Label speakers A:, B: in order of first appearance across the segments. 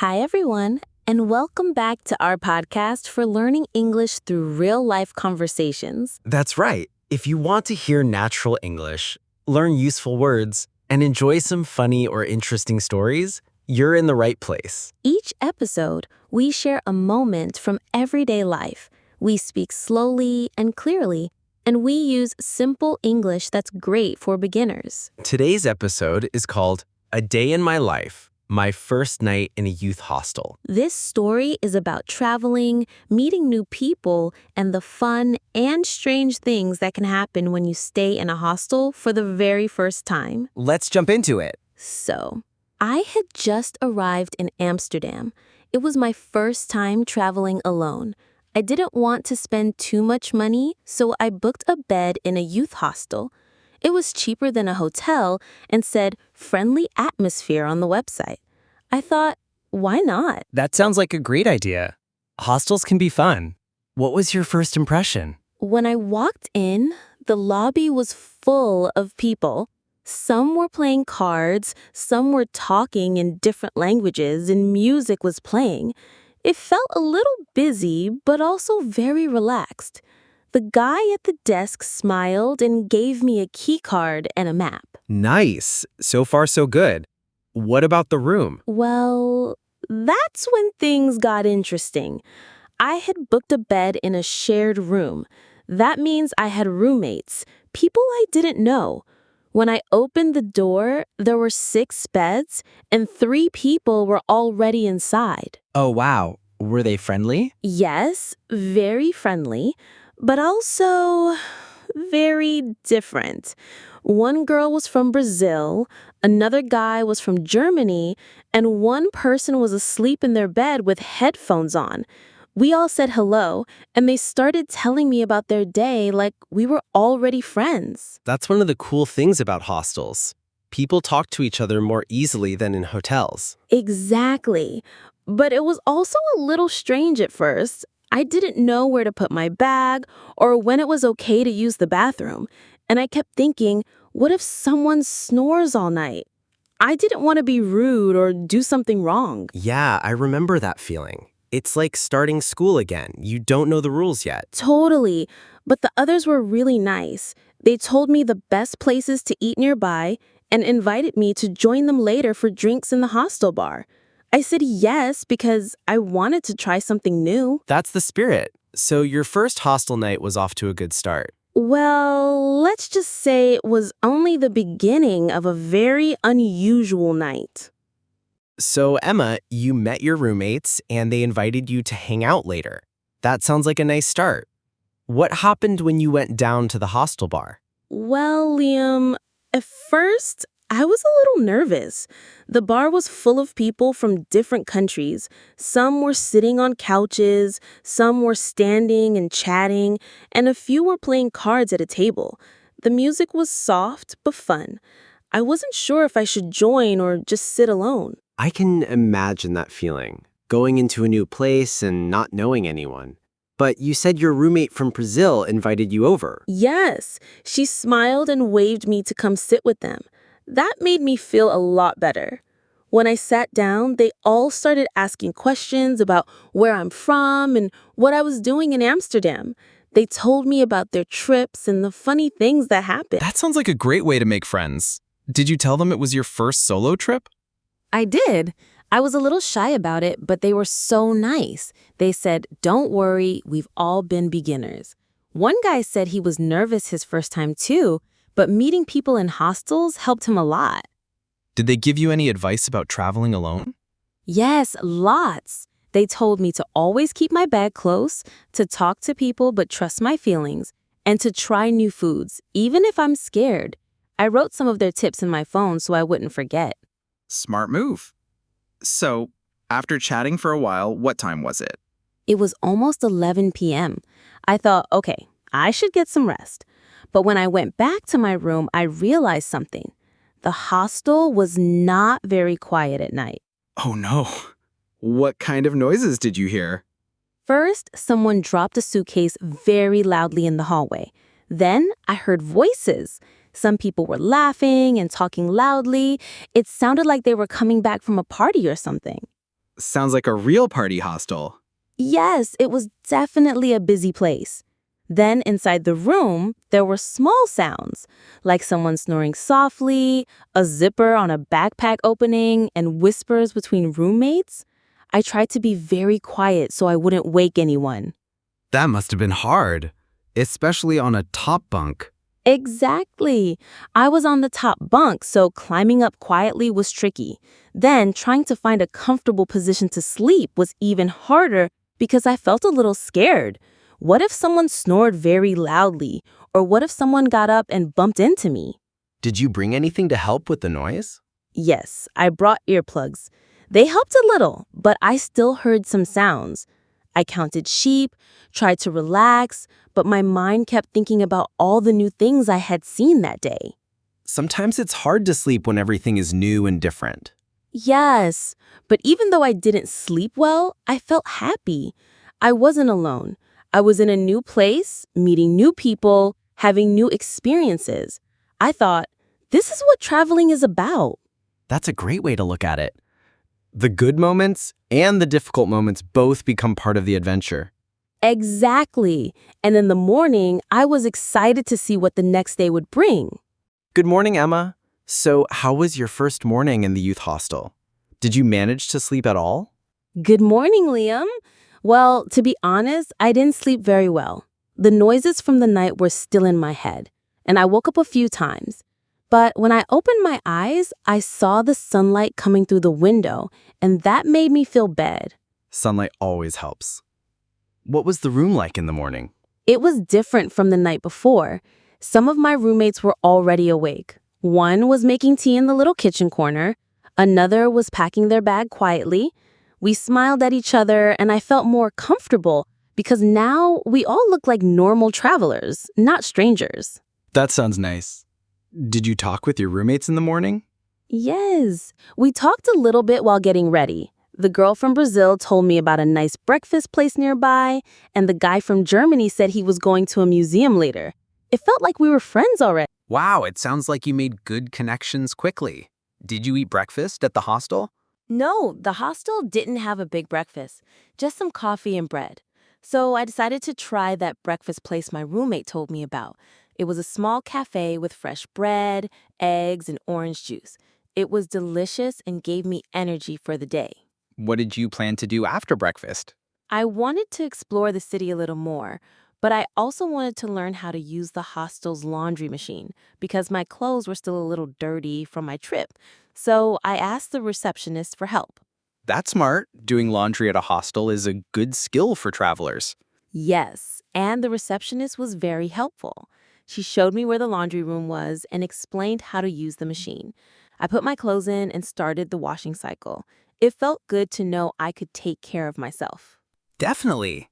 A: Hi, everyone, and welcome back to our podcast for learning English through real life conversations.
B: That's right. If you want to hear natural English, learn useful words, and enjoy some funny or interesting stories, you're in the right place.
A: Each episode, we share a moment from everyday life. We speak slowly and clearly, and we use simple English that's great for beginners.
B: Today's episode is called A Day in My Life, My First Night in a Youth Hostel.
A: This story is about traveling, meeting new people, and the fun and strange things that can happen when you stay in a hostel for the very first time.
C: Let's jump into it.
A: So, I had just arrived in Amsterdam. It was my first time traveling alone. I didn't want to spend too much money, so I booked a bed in a youth hostel. It was cheaper than a hotel and said friendly atmosphere on the website. I thought, why not?
C: That sounds like a great idea. Hostels can be fun. What was your first impression?
A: When I walked in, the lobby was full of people. Some were playing cards, some were talking in different languages, and music was playing. It felt a little busy, but also very relaxed. The guy at the desk smiled and gave me a key card and a map.
B: Nice. So far, so good. What about the room?
A: Well, that's when things got interesting. I had booked a bed in a shared room. That means I had roommates, people I didn't know. When I opened the door, there were 6 beds, and 3 people were already inside.
C: Oh, wow. Were they friendly?
A: Yes, very friendly, but also very different. One girl was from Brazil, another guy was from Germany, and one person was asleep in their bed with headphones on. We all said hello, and they started telling me about their day like we were already friends.
B: That's one of the cool things about hostels. People talk to each other more easily than in hotels.
A: Exactly. But it was also a little strange at first. I didn't know where to put my bag or when it was okay to use the bathroom. And I kept thinking, what if someone snores all night? I didn't want to be rude or do something wrong.
B: Yeah, I remember that feeling. It's like starting school again. You don't know the rules yet.
A: Totally. But the others were really nice. They told me the best places to eat nearby and invited me to join them later for drinks in the hostel bar. I said yes because I wanted to try something new.
B: That's the spirit. So your first hostel night was off to a good start.
A: Well, let's just say it was only the beginning of a very unusual night.
B: So Emma, you met your roommates and they invited you to hang out later. That sounds like a nice start. What happened when you went down to the hostel bar?
A: Well, Liam, at first, I was a little nervous. The bar was full of people from different countries. Some were sitting on couches, some were standing and chatting, and a few were playing cards at a table. The music was soft but fun. I wasn't sure if I should join or just sit alone.
B: I can imagine that feeling, going into a new place and not knowing anyone. But you said your roommate from Brazil invited you over.
A: Yes, she smiled and waved me to come sit with them. That made me feel a lot better. When I sat down, they all started asking questions about where I'm from and what I was doing in Amsterdam. They told me about their trips and the funny things that happened.
D: That sounds like a great way to make friends. Did you tell them it was your first solo trip?
A: I did. I was a little shy about it, but they were so nice. They said, "Don't worry, we've all been beginners." One guy said he was nervous his first time too, but meeting people in hostels helped him a lot.
D: Did they give you any advice about traveling alone?
A: Yes, lots. They told me to always keep my bag close, to talk to people but trust my feelings, and to try new foods, even if I'm scared. I wrote some of their tips in my phone so I wouldn't forget.
D: Smart move. So, after chatting for a while, what time was it?
A: It was almost 11 p.m. I thought, okay, I should get some rest. But when I went back to my room, I realized something. The hostel was not very quiet at night.
D: Oh no. What kind of noises did you hear?
A: First, someone dropped a suitcase very loudly in the hallway. Then I heard voices. Some people were laughing and talking loudly. It sounded like they were coming back from a party or something.
D: Sounds like a real party hostel.
A: Yes, it was definitely a busy place. Then inside the room, there were small sounds, like someone snoring softly, a zipper on a backpack opening, and whispers between roommates. I tried to be very quiet so I wouldn't wake anyone.
E: That must have been hard, especially on a top bunk.
A: Exactly. I was on the top bunk, so climbing up quietly was tricky. Then trying to find a comfortable position to sleep was even harder because I felt a little scared. What if someone snored very loudly? Or what if someone got up and bumped into me?
B: Did you bring anything to help with the noise?
A: Yes, I brought earplugs. They helped a little, but I still heard some sounds. I counted sheep, tried to relax, but my mind kept thinking about all the new things I had seen that day.
B: Sometimes it's hard to sleep when everything is new and different.
A: Yes, but even though I didn't sleep well, I felt happy. I wasn't alone. I was in a new place, meeting new people, having new experiences. I thought, this is what traveling is about.
B: That's a great way to look at it. The good moments and the difficult moments both become part of the adventure.
A: Exactly. And in the morning, I was excited to see what the next day would bring.
B: Good morning, Emma. So, how was your first morning in the youth hostel? Did you manage to sleep at all?
A: Good morning, Liam. Well, to be honest, I didn't sleep very well. The noises from the night were still in my head, and I woke up a few times. But when I opened my eyes, I saw the sunlight coming through the window, and that made me feel bad.
B: Sunlight always helps. What was the room like in the morning?
A: It was different from the night before. Some of my roommates were already awake. One was making tea in the little kitchen corner. Another was packing their bag quietly. We smiled at each other, and I felt more comfortable because now we all look like normal travelers, not strangers.
D: That sounds nice. Did you talk with your roommates in the morning?
A: Yes, we talked a little bit while getting ready. The girl from Brazil told me about a nice breakfast place nearby, and the guy from Germany said he was going to a museum later. It felt like we were friends already.
E: Wow, it sounds like you made good connections quickly. Did you eat breakfast at the hostel?
A: No, the hostel didn't have a big breakfast, just some coffee and bread. So I decided to try that breakfast place my roommate told me about. It was a small cafe with fresh bread, eggs, and orange juice. It was delicious and gave me energy for the day.
E: What did you plan to do after breakfast?
A: I wanted to explore the city a little more, but I also wanted to learn how to use the hostel's laundry machine because my clothes were still a little dirty from my trip. So I asked the receptionist for help.
E: That's smart. Doing laundry at a hostel is a good skill for travelers.
A: Yes, and the receptionist was very helpful. She showed me where the laundry room was and explained how to use the machine. I put my clothes in and started the washing cycle. It felt good to know I could take care of myself.
E: Definitely.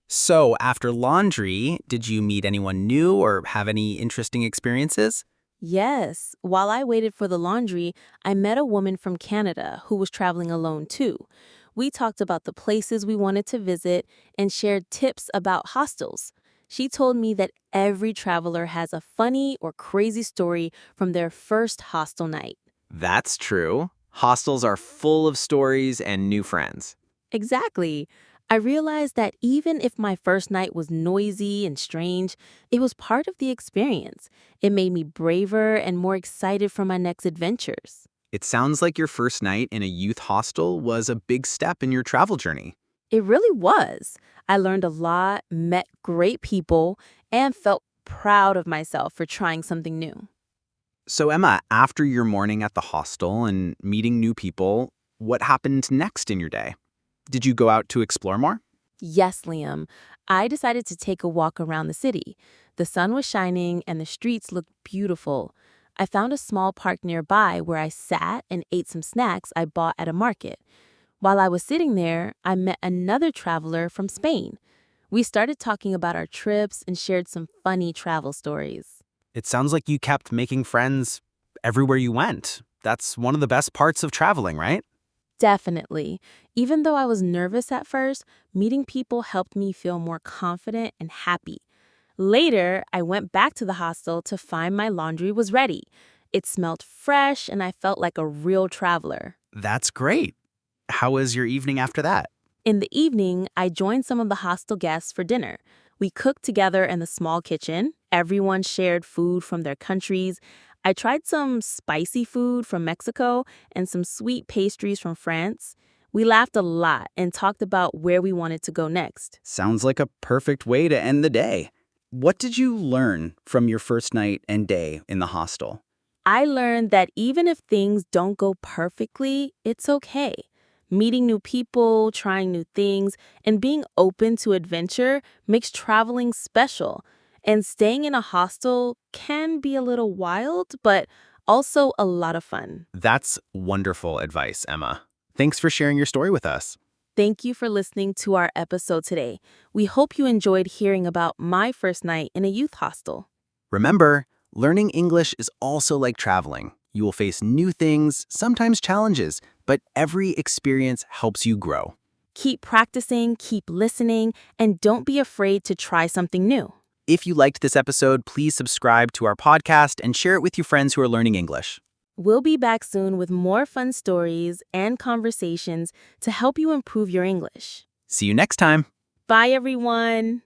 E: So, after laundry, did you meet anyone new or have any interesting experiences?
A: Yes, while I waited for the laundry, I met a woman from Canada who was traveling alone too. We talked about the places we wanted to visit and shared tips about hostels. She told me that every traveler has a funny or crazy story from their first hostel night.
E: That's true. Hostels are full of stories and new friends.
A: Exactly. I realized that even if my first night was noisy and strange, it was part of the experience. It made me braver and more excited for my next adventures.
E: It sounds like your first night in a youth hostel was a big step in your travel journey.
A: It really was. I learned a lot, met great people, and felt proud of myself for trying something new.
E: So, Emma, after your morning at the hostel and meeting new people, what happened next in your day? Did you go out to explore more?
A: Yes, Liam. I decided to take a walk around the city. The sun was shining and the streets looked beautiful. I found a small park nearby where I sat and ate some snacks I bought at a market. While I was sitting there, I met another traveler from Spain. We started talking about our trips and shared some funny travel stories.
E: It sounds like you kept making friends everywhere you went. That's one of the best parts of traveling, right?
A: Definitely. Even though I was nervous at first, meeting people helped me feel more confident and happy. Later, I went back to the hostel to find my laundry was ready. It smelled fresh and I felt like a real traveler.
E: That's great. How was your evening after that?
A: In the evening, I joined some of the hostel guests for dinner. We cooked together in the small kitchen. Everyone shared food from their countries. I tried some spicy food from Mexico and some sweet pastries from France. We laughed a lot and talked about where we wanted to go next.
E: Sounds like a perfect way to end the day. What did you learn from your first night and day in the hostel?
A: I learned that even if things don't go perfectly, it's okay. Meeting new people, trying new things, and being open to adventure makes traveling special. And staying in a hostel can be a little wild, but also a lot of fun.
B: That's wonderful advice, Emma. Thanks for sharing your story with us.
A: Thank you for listening to our episode today. We hope you enjoyed hearing about my first night in a youth hostel.
B: Remember, learning English is also like traveling. You will face new things, sometimes challenges, but every experience helps you grow.
A: Keep practicing, keep listening, and don't be afraid to try something new.
B: If you liked this episode, please subscribe to our podcast and share it with your friends who are learning English.
A: We'll be back soon with more fun stories and conversations to help you improve your English.
B: See you next time.
A: Bye, everyone.